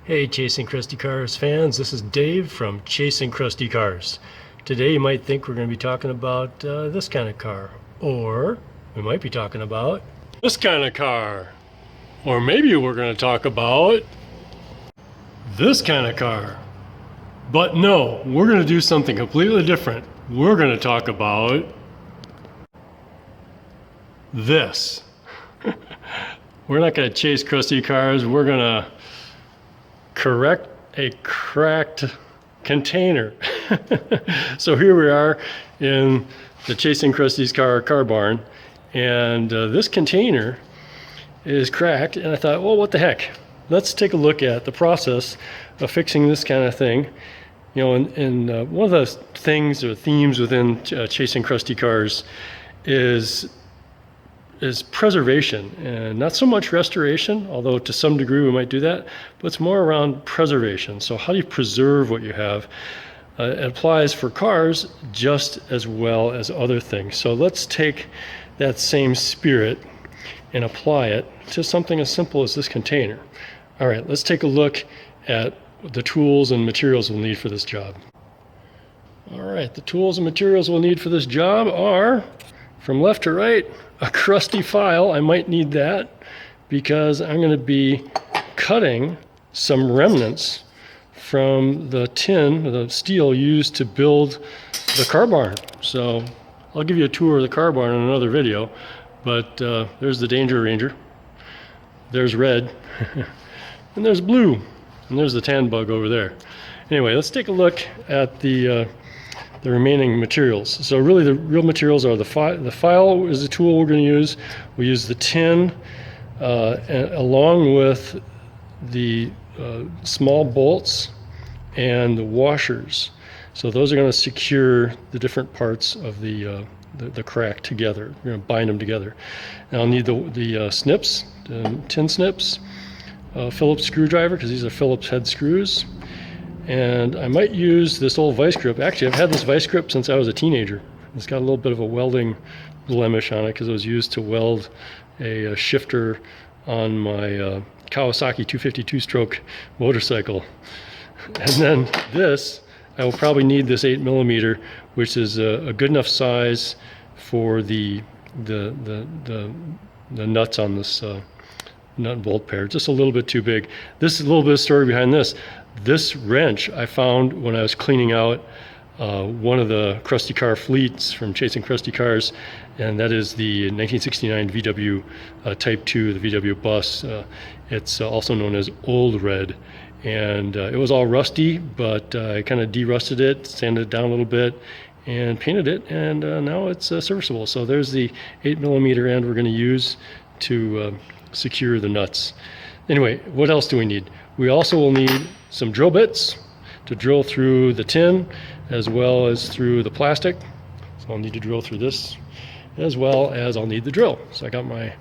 Hey Chasing Crusty Cars fans, this is Dave from Chasing Crusty Cars. Today you might think we're going to be talking about this kind of car, or we might be talking about this kind of car, or maybe we're going to talk about this kind of car. But no, we're going to do something completely different. We're going to talk about this. We're not going to chase crusty cars, we're going to correct a cracked container. So here we are in the Chasing Crusty's car barn, and this container is cracked, and I thought, well, what the heck, let's take a look at the process of fixing this kind of thing. You know, and one of the things or themes within Chasing Crusty Cars is preservation, and not so much restoration, although to some degree we might do that, but it's more around preservation. So how do you preserve what you have? It applies for cars just as well as other things. So let's take that same spirit and apply it to something as simple as this container. All right, let's take a look at the tools and materials we'll need for this job. All right, the tools and materials we'll need for this job are, from left to right, a crusty file. I might need that because I'm going to be cutting some remnants from the tin, the steel used to build the car barn. So I'll give you a tour of the car barn in another video, but there's the Danger Ranger, there's red, and there's blue, and there's the tan bug over there. Anyway, let's take a look at the remaining materials. So really the real materials are the file is the tool we're going to use. We use the tin along with the small bolts and the washers. So those are going to secure the different parts of the crack together. We're going to bind them together. And I'll need the snips, the tin snips, Phillips screwdriver, because these are Phillips head screws. And I might use this old vice grip. Actually, I've had this vice grip since I was a teenager. It's got a little bit of a welding blemish on it because it was used to weld a shifter on my Kawasaki 252-stroke motorcycle. And then this, I will probably need this 8mm, which is a good enough size for the nuts on this nut and bolt pair. Just a little bit too big. This is a little bit of story behind this. This wrench I found when I was cleaning out one of the Crusty Car fleets from Chasing Crusty Cars, and that is the 1969 VW Type 2, the VW bus. It's also known as Old Red, and it was all rusty, but I kind of de-rusted it, sanded it down a little bit, and painted it, and now it's serviceable. So there's the 8mm end we're going to use to secure the nuts. Anyway, what else do we need? We also will need some drill bits to drill through the tin as well as through the plastic. So I'll need to drill through this as well as I'll need the drill. So I got my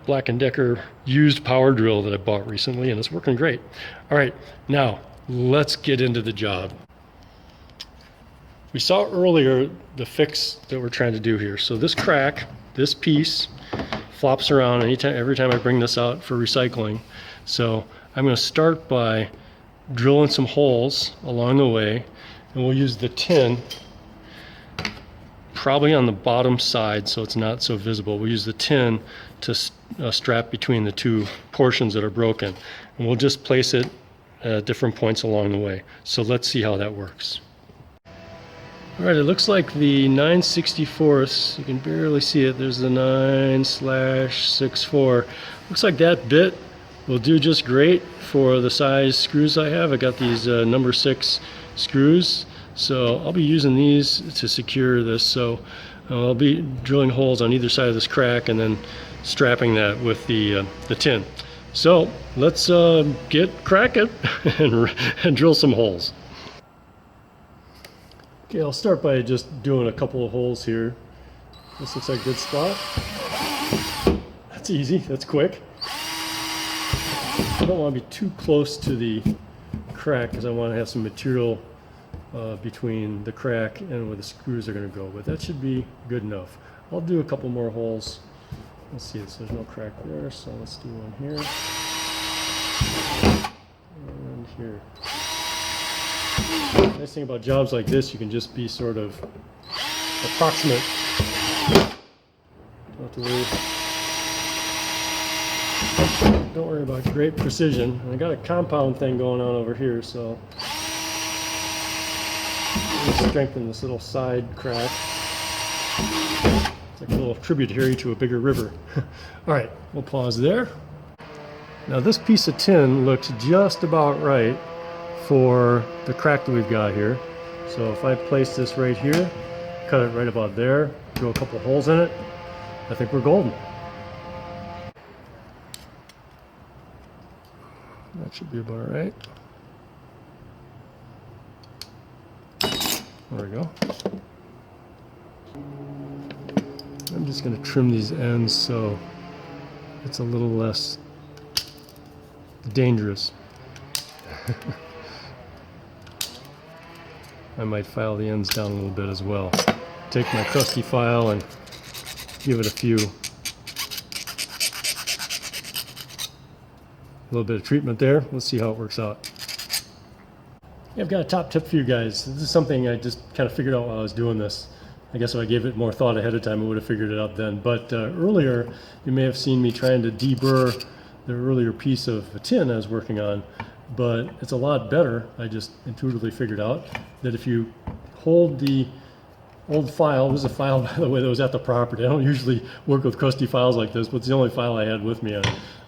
Black & Decker used power drill that I bought recently, and it's working great. All right, now let's get into the job. We saw earlier the fix that we're trying to do here. So this crack, this piece, flops around every time I bring this out for recycling. So I'm going to start by drilling some holes along the way, and we'll use the tin probably on the bottom side so it's not so visible. We'll use the tin to strap between the two portions that are broken, and we'll just place it at different points along the way. So let's see how that works. All right, it looks like the 9/64, you can barely see it, there's the 9/64. Looks like that bit will do just great for the size screws I have. I got these number 6 screws, so I'll be using these to secure this. So I'll be drilling holes on either side of this crack and then strapping that with the tin. So let's get cracking and drill some holes. Okay, I'll start by just doing a couple of holes here. This looks like a good spot. That's easy, that's quick. I don't want to be too close to the crack because I want to have some material between the crack and where the screws are going to go, but that should be good enough. I'll do a couple more holes. Let's see, so there's no crack there, so let's do one here. here. The nice thing about jobs like this, you can just be sort of approximate. Don't worry about great precision. And I got a compound thing going on over here, so let's strengthen this little side crack. It's like a little tributary to a bigger river. All right, we'll pause there. Now this piece of tin looks just about right for the crack that we've got here. So if I place this right here, cut it right about there, drill a couple holes in it, I think we're golden. That should be about right. There we go. I'm just going to trim these ends so it's a little less dangerous. I might file the ends down a little bit as well. Take my crusty file and give it a little bit of treatment there. Let's see how it works out. Yeah, I've got a top tip for you guys. This is something I just kind of figured out while I was doing this. I guess if I gave it more thought ahead of time, I would have figured it out then. But earlier, you may have seen me trying to deburr the earlier piece of tin I was working on, but it's a lot better. I just intuitively figured out that if you hold the old file, this is a file, by the way, that was at the property. I don't usually work with crusty files like this, but it's the only file I had with me.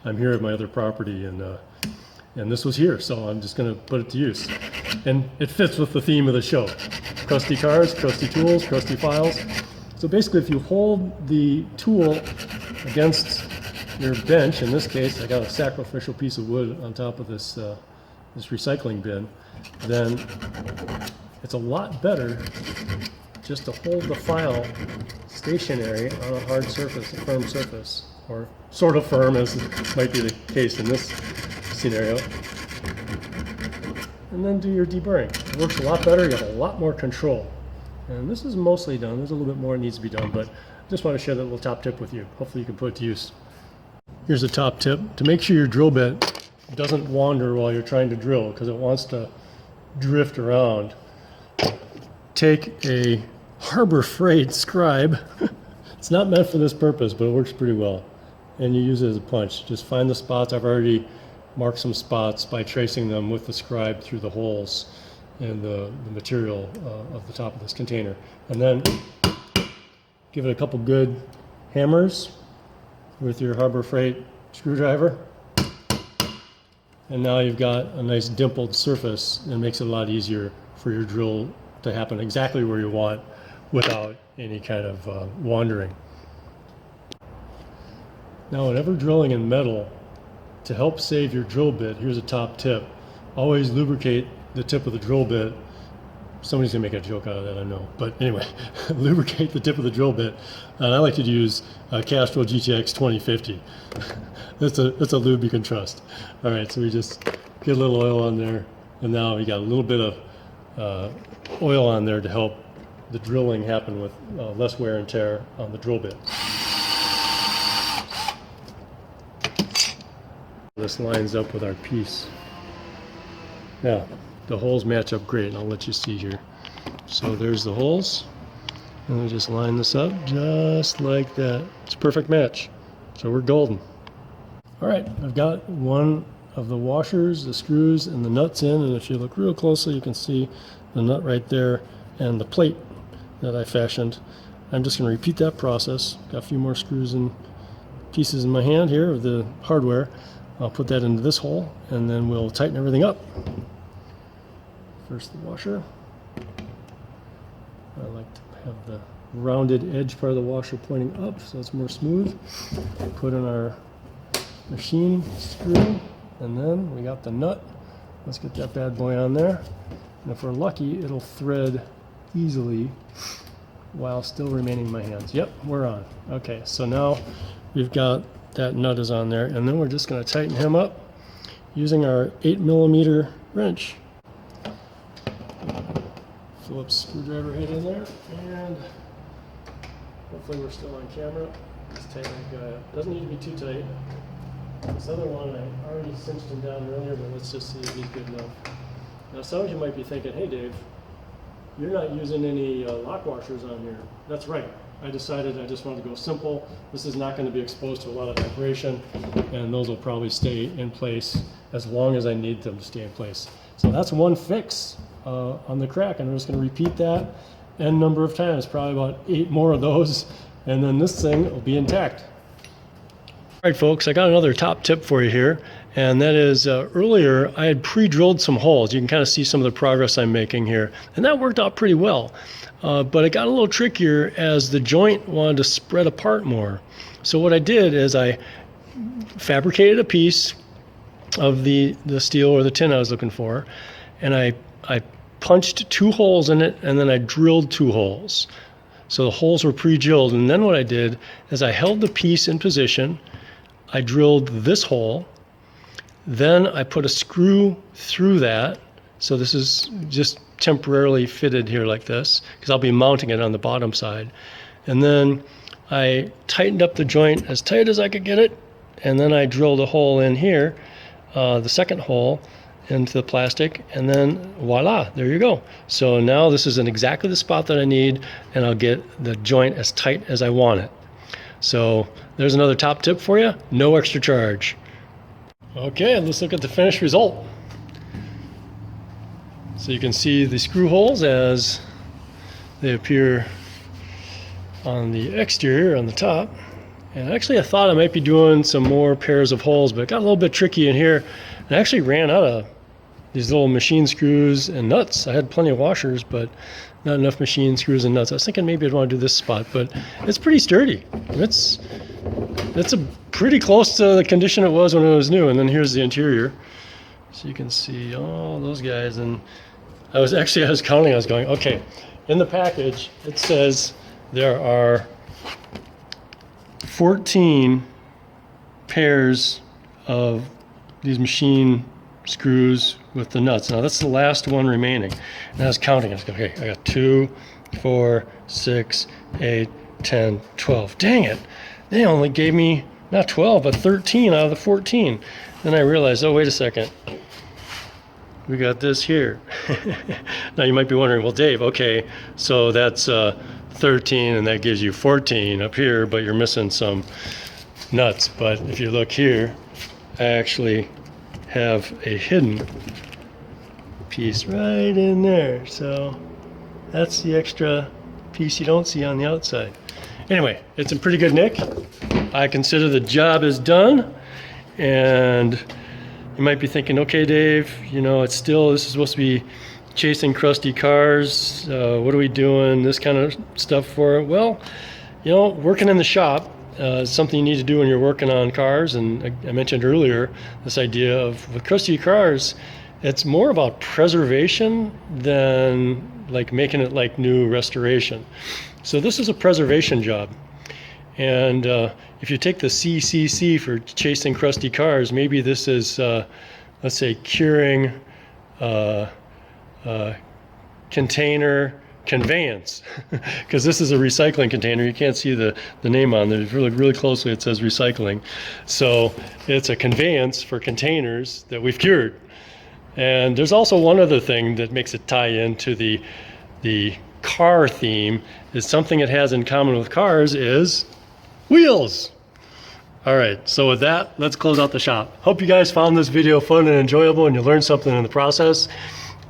I'm here at my other property, and this was here, so I'm just going to put it to use. And it fits with the theme of the show. Crusty cars, crusty tools, crusty files. So basically, if you hold the tool against your bench, in this case, I got a sacrificial piece of wood on top of this recycling bin, then it's a lot better just to hold the file stationary on a hard surface, a firm surface, or sort of firm, as might be the case in this scenario, and then do your deburring. It works a lot better, you have a lot more control. And this is mostly done. There's a little bit more that needs to be done, but I just want to share that little top tip with you. Hopefully you can put it to use. Here's a top tip. To make sure your drill bit doesn't wander while you're trying to drill, because it wants to drift around, take a Harbor Freight scribe. It's not meant for this purpose, but it works pretty well. And you use it as a punch. Just find the spots. I've already marked some spots by tracing them with the scribe through the holes in the material of the top of this container. And then give it a couple good hammers with your Harbor Freight screwdriver. And now you've got a nice dimpled surface, and it makes it a lot easier for your drill to happen exactly where you want without any kind of wandering. Now, whenever drilling in metal, to help save your drill bit, here's a top tip. Always lubricate the tip of the drill bit. Somebody's gonna make a joke out of that, I know. But anyway, lubricate the tip of the drill bit. And I like to use Castrol GTX 2050. It's a lube you can trust. All right, so we just get a little oil on there, and now we got a little bit of oil on there to help the drilling happen with less wear and tear on the drill bit. This lines up with our piece. Yeah, the holes match up great, and I'll let you see here. So there's the holes, and we just line this up just like that. It's a perfect match. So we're golden. All right, I've got one of the washers, the screws, and the nuts in, and if you look real closely, you can see the nut right there and the plate that I fashioned. I'm just going to repeat that process. Got a few more screws and pieces in my hand here of the hardware. I'll put that into this hole, and then we'll tighten everything up. First the washer. I like to have the rounded edge part of the washer pointing up so it's more smooth. Put in our machine screw, and then we got the nut. Let's get that bad boy on there. And if we're lucky, it'll thread easily while still remaining in my hands. Yep, we're on. Okay, so now we've got that nut is on there, and then we're just going to tighten him up using our 8mm wrench. Phillips screwdriver head in there, and hopefully we're still on camera. Just tighten that guy up. Doesn't need to be too tight. This other one, I already cinched him down earlier, but let's just see if he's good enough. Now some of you might be thinking, hey Dave, you're not using any lock washers on here. That's right. I decided I just wanted to go simple. This is not going to be exposed to a lot of vibration, and those will probably stay in place as long as I need them to stay in place. So that's one fix on the crack, and I'm just going to repeat that n number of times, probably about 8 more of those, and then this thing will be intact. All right, folks, I got another top tip for you here, and that is earlier I had pre-drilled some holes. You can kind of see some of the progress I'm making here, and that worked out pretty well. But it got a little trickier as the joint wanted to spread apart more. So what I did is I fabricated a piece of the steel or the tin I was looking for, and I punched 2 holes in it, and then I drilled 2 holes. So the holes were pre-drilled, and then what I did is I held the piece in position, I drilled this hole, then I put a screw through that. So this is just temporarily fitted here like this, because I'll be mounting it on the bottom side. And then I tightened up the joint as tight as I could get it, and then I drilled a hole in here, the second hole into the plastic, and then voila, there you go. So now this is in exactly the spot that I need, and I'll get the joint as tight as I want it. So there's another top tip for you, no extra charge. Okay, let's look at the finished result. So you can see the screw holes as they appear on the exterior on the top. And actually I thought I might be doing some more pairs of holes, but it got a little bit tricky in here. And I actually ran out of these little machine screws and nuts. I had plenty of washers, but not enough machine screws and nuts. I was thinking maybe I'd want to do this spot, but it's pretty sturdy. It's a pretty close to the condition it was when it was new. And then here's the interior. So you can see all those guys. And I was counting, I was going, okay, in the package, it says there are 14 pairs of these machine screws with the nuts. Now that's the last one remaining. And I was counting, I was going, okay, I got 2, 4, 6, 8, 10, 12. Dang it, they only gave me not 12, but 13 out of the 14. Then I realized, oh, wait a second. We got this here. Now you might be wondering, well, Dave, okay, so that's 13 and that gives you 14 up here, but you're missing some nuts. But if you look here, I actually have a hidden piece right in there. So that's the extra piece you don't see on the outside. Anyway, it's in pretty good nick. I consider the job is done, and you might be thinking, okay, Dave, you know, this is supposed to be Chasing Crusty Cars. What are we doing this kind of stuff for? Well, you know, working in the shop is something you need to do when you're working on cars. And I mentioned earlier this idea of with Crusty Cars, it's more about preservation than like making it like new restoration. So this is a preservation job. And if you take the CCC for Chasing Crusty Cars, maybe this is, let's say, curing container conveyance, because this is a recycling container. You can't see the name on there. Really, really closely it says recycling. So it's a conveyance for containers that we've cured. And there's also one other thing that makes it tie into the car theme, is something it has in common with cars is wheels. All right, so with that, let's close out the shop. Hope you guys found this video fun and enjoyable and you learned something in the process.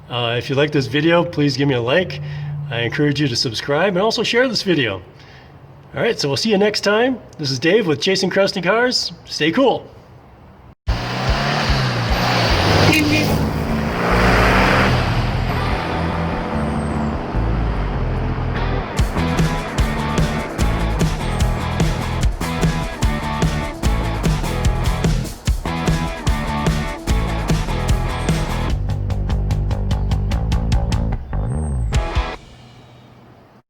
If you like this video, please give me a like. I encourage you to subscribe and also share this video. All right, so we'll see you next time. This is Dave with Chasing Crusty Cars. Stay cool.